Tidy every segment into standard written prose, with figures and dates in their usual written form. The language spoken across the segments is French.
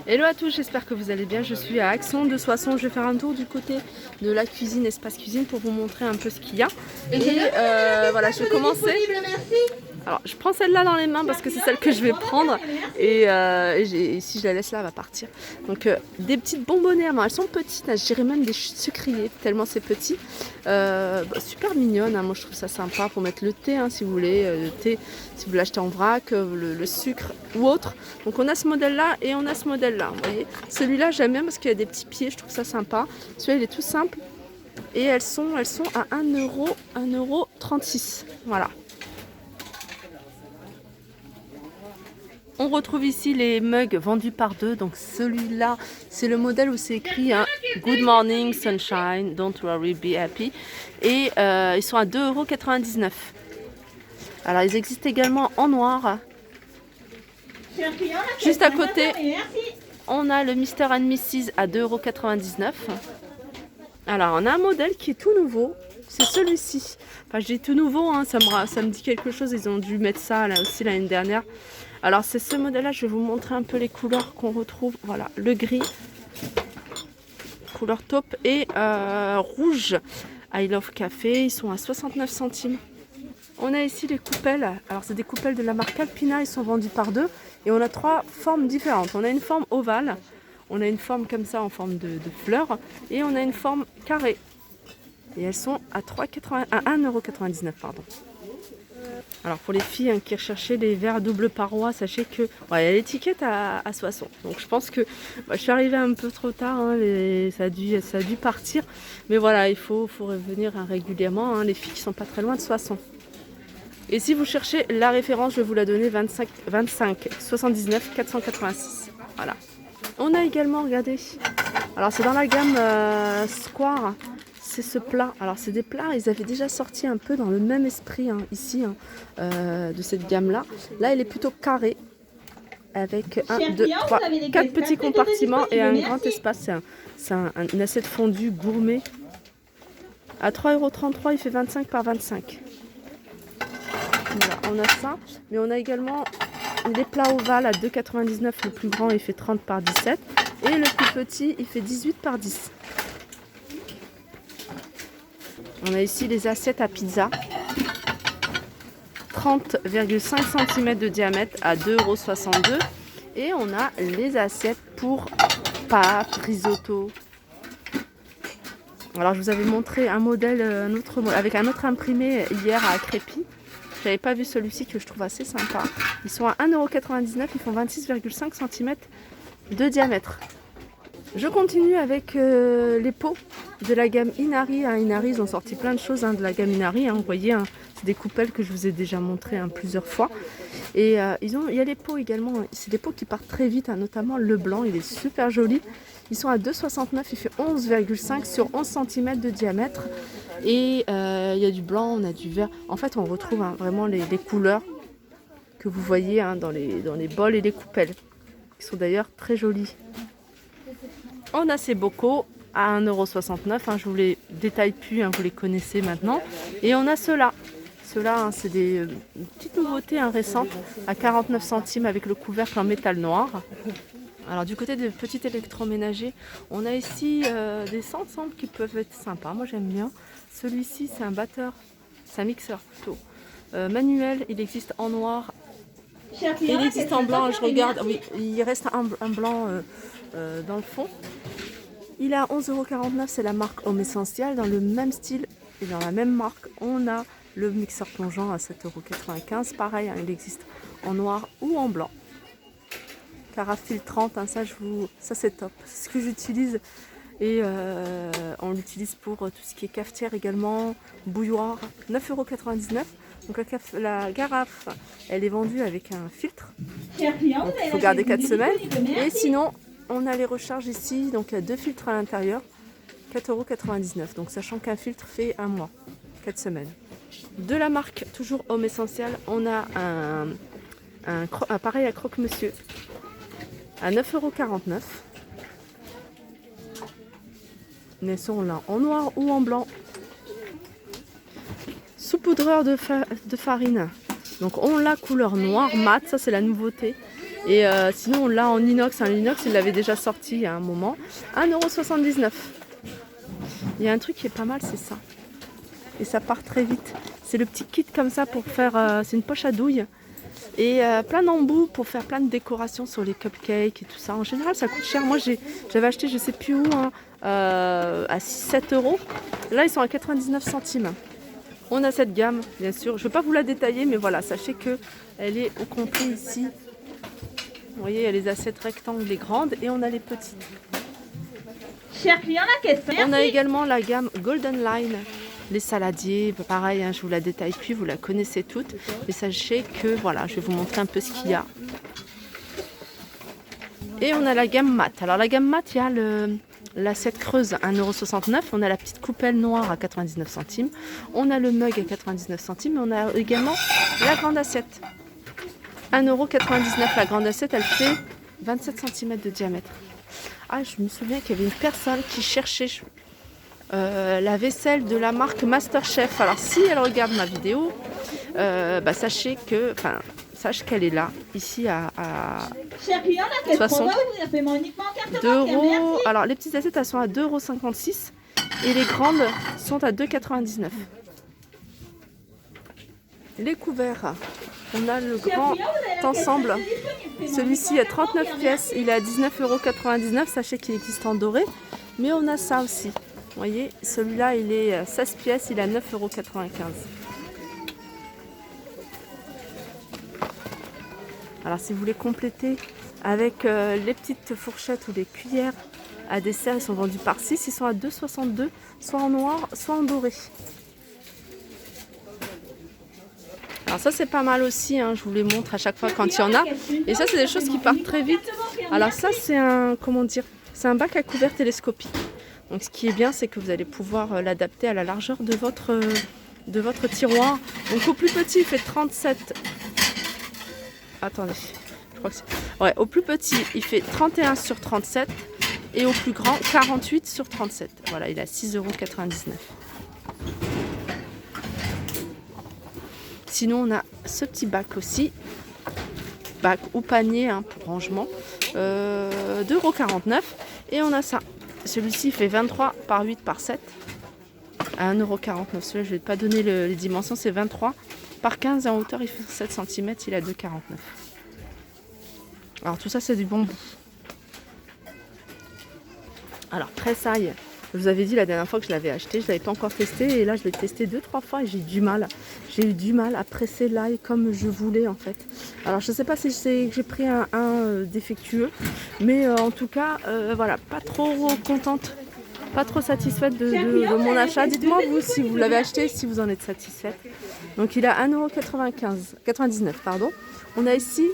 Hello à tous, j'espère que vous allez bien. Je suis à Action de Soissons. Je vais faire un tour du côté de la cuisine, espace cuisine, pour vous montrer un peu ce qu'il y a. Et voilà, je vais commencer. Alors, je prends celle-là dans les mains parce que c'est celle que je vais prendre. Et si je la laisse là, elle va partir. Donc, des petites bonbonnières. Elles sont petites, hein, je dirais même des sucriers, tellement c'est petit. Super mignonne, hein. Moi je trouve ça sympa pour mettre le thé, hein, si vous voulez. Le thé, si vous l'achetez en vrac, le sucre ou autre. Donc, on a ce modèle-là et on a ce modèle-là. Vous voyez, celui-là, j'aime bien parce qu'il y a des petits pieds, je trouve ça sympa. Celui-là, il est tout simple. Et elles sont à 1,36 €. Voilà. On retrouve ici les mugs vendus par deux. Donc celui-là, c'est le modèle où c'est écrit hein, Good morning, sunshine, don't worry, be happy. Et ils sont à 2,99 €. Alors ils existent également en noir. Juste à côté, on a le Mr. and Mrs. à 2,99 €. Alors on a un modèle qui est tout nouveau. C'est celui-ci. Enfin je dis tout nouveau, hein, ça me dit quelque chose. Ils ont dû mettre ça là aussi l'année dernière. Alors c'est ce modèle là, je vais vous montrer un peu les couleurs qu'on retrouve. Voilà, le gris, couleur taupe et rouge. I Love Café, ils sont à 69 centimes. On a ici les coupelles, alors c'est des coupelles de la marque Alpina, ils sont vendus par deux. Et on a trois formes différentes. On a une forme ovale, on a une forme comme ça en forme de fleur et on a une forme carrée. Et elles sont à 1,99 €, pardon. Alors pour les filles hein, qui recherchaient les verres double paroi, sachez que il y a l'étiquette à Soissons. Donc je pense que je suis arrivée un peu trop tard, hein, ça a dû partir. Mais voilà, il faut revenir hein, régulièrement, hein, les filles qui sont pas très loin de Soissons. Et si vous cherchez la référence, je vais vous la donner 25 79 486. Voilà. On a également, regardez, alors c'est dans la gamme Square. C'est ce plat. Alors c'est des plats, ils avaient déjà sorti un peu dans le même esprit hein, ici hein, de cette gamme là. Là il est plutôt carré avec 1, 2, 3, 4 petits compartiments et un grand espace. C'est une assiette fondue gourmet. À 3,33 €, il fait 25 par 25. Voilà, on a ça. Mais on a également des plats ovales à 2,99 €. Le plus grand il fait 30 par 17. Et le plus petit il fait 18 par 10. On a ici les assiettes à pizza, 30,5 cm de diamètre à 2,62 €. Et on a les assiettes pour pâtes, risotto. Alors je vous avais montré un modèle, avec un autre imprimé hier à Crépy. Je n'avais pas vu celui-ci que je trouve assez sympa. Ils sont à 1,99 €, ils font 26,5 cm de diamètre. Je continue avec les pots de la gamme Inari. Inari, ils ont sorti plein de choses hein, de la gamme Inari. Hein, vous voyez, hein, c'est des coupelles que je vous ai déjà montrées hein, plusieurs fois. Et il y a les pots également. C'est des pots qui partent très vite, hein, notamment le blanc. Il est super joli. Ils sont à 2,69 €. Il fait 11,5 sur 11 cm de diamètre. Et il y a du blanc, on a du vert. En fait, on retrouve hein, vraiment les couleurs que vous voyez hein, dans les bols et les coupelles. Qui sont d'ailleurs très jolies. On a ces bocaux à 1,69 €, hein, je vous les détaille plus, hein, vous les connaissez maintenant. Et on a ceux-là. Ceux-là, hein, c'est des petites nouveautés hein, récentes à 49 centimes avec le couvercle en métal noir. Alors du côté des petits électroménagers, on a ici des ensembles qui peuvent être sympas. Moi j'aime bien. Celui-ci, c'est un batteur, c'est un mixeur plutôt. Manuel, il existe en noir. Il existe en blanc, je regarde. Oui, il reste un blanc dans le fond. Il est à 11,49 €, c'est la marque Homme Essentiel. Dans le même style et dans la même marque, on a le mixeur plongeant à 7,95 €. Pareil, hein, il existe en noir ou en blanc. Carafe filtrante, hein, ça c'est top. C'est ce que j'utilise et on l'utilise pour tout ce qui est cafetière également, bouilloire. 9,99 €. Donc la carafe, elle est vendue avec un filtre. Donc il faut garder 4 semaines. Et sinon, on a les recharges ici, donc il y a 2 filtres à l'intérieur, 4,99 €. Donc sachant qu'un filtre fait 1 mois, 4 semaines. De la marque, toujours Homme Essentiel, on a un appareil à croque-monsieur à 9,49 €. Ils sont là en noir ou en blanc. Saupoudreur de farine. Donc on l'a couleur noire mat, ça c'est la nouveauté. Et sinon, là en inox, l'inox, il l'avait déjà sorti il y a un moment. 1,79 €. Il y a un truc qui est pas mal, c'est ça. Et ça part très vite. C'est le petit kit comme ça pour faire... c'est une poche à douille. Et plein d'embouts pour faire plein de décorations sur les cupcakes et tout ça. En général, ça coûte cher. Moi, j'avais acheté, je sais plus où, hein, à 7 €. Là, ils sont à 99 centimes. On a cette gamme, bien sûr. Je ne vais pas vous la détailler, mais voilà, sachez qu'elle est au complet ici. Vous voyez, il y a les assiettes rectangles, les grandes, et on a les petites. Cher client, la caisse. On a également la gamme Golden Line. Les saladiers, pareil, hein, je vous la détaille plus, vous la connaissez toutes. Mais sachez que, voilà, je vais vous montrer un peu ce qu'il y a. Et on a la gamme mat. Alors la gamme mat, il y a l'assiette creuse à 1,69 €. On a la petite coupelle noire à 99 centimes. On a le mug à 99 centimes. Et on a également la grande assiette. 1,99 € la grande assiette, elle fait 27 cm de diamètre. Ah, je me souviens qu'il y avait une personne qui cherchait la vaisselle de la marque Masterchef. Alors si elle regarde ma vidéo, sache qu'elle est là, ici à 62 €. Alors les petites assiettes, elles sont à 2,56 € et les grandes sont à 2,99 €. Les couverts, on a le grand ensemble. Celui-ci a 39 pièces, il est à 19,99 €. Sachez qu'il existe en doré, mais on a ça aussi. Vous voyez, celui-là, il est 16 pièces, il est à 9,95 €. Alors, si vous voulez compléter avec les petites fourchettes ou les cuillères à dessert, ils sont vendus par 6, ils sont à 2,62 €, soit en noir, soit en doré. Alors ça, c'est pas mal aussi, hein, je vous les montre à chaque fois quand il y en a. Et ça, c'est des choses qui partent très vite. Alors ça, c'est un bac à couvert télescopique. Donc ce qui est bien, c'est que vous allez pouvoir l'adapter à la largeur de votre tiroir. Donc au plus petit, il fait 37. Attendez, je crois que c'est... Ouais, au plus petit, il fait 31 sur 37. Et au plus grand, 48 sur 37. Voilà, il est à 6,99 €. Sinon, on a ce petit bac aussi. Bac ou panier, hein, pour rangement. 2,49 €. Et on a ça. Celui-ci fait 23 par 8 par 7 à 1,49 €. Celui-là, je ne vais pas donner les dimensions, c'est 23 par 15 et en hauteur, il fait 7 cm, il est à 2,49 €. Alors tout ça, c'est du bambou. Alors tressaille, je vous avais dit la dernière fois que je l'avais acheté, je ne l'avais pas encore testé et là je l'ai testé 2-3 fois et j'ai eu du mal à presser l'ail comme je voulais en fait. Alors je ne sais pas si c'est que j'ai pris un défectueux, mais en tout cas voilà, pas trop contente, pas trop satisfaite de mon achat. Dites-moi vous si vous l'avez acheté, si vous en êtes satisfaite. Donc il a 1,99 €. On a ici,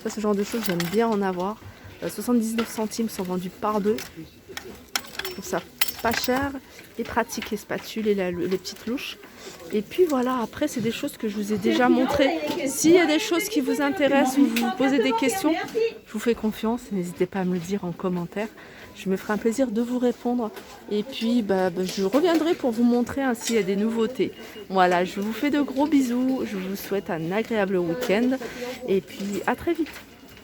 ça ce genre de choses j'aime bien en avoir. 79 centimes sont vendus par 2. Je trouve ça pas cher et pratique, les spatules et les petites louches. Et puis voilà, après c'est des choses que je vous ai déjà montrées. S'il y a des choses qui vous intéressent ou vous posez des questions, je vous fais confiance, n'hésitez pas à me le dire en commentaire. Je me ferai un plaisir de vous répondre. Et puis je reviendrai pour vous montrer s'il y a des nouveautés. Voilà, je vous fais de gros bisous, je vous souhaite un agréable week-end et puis à très vite.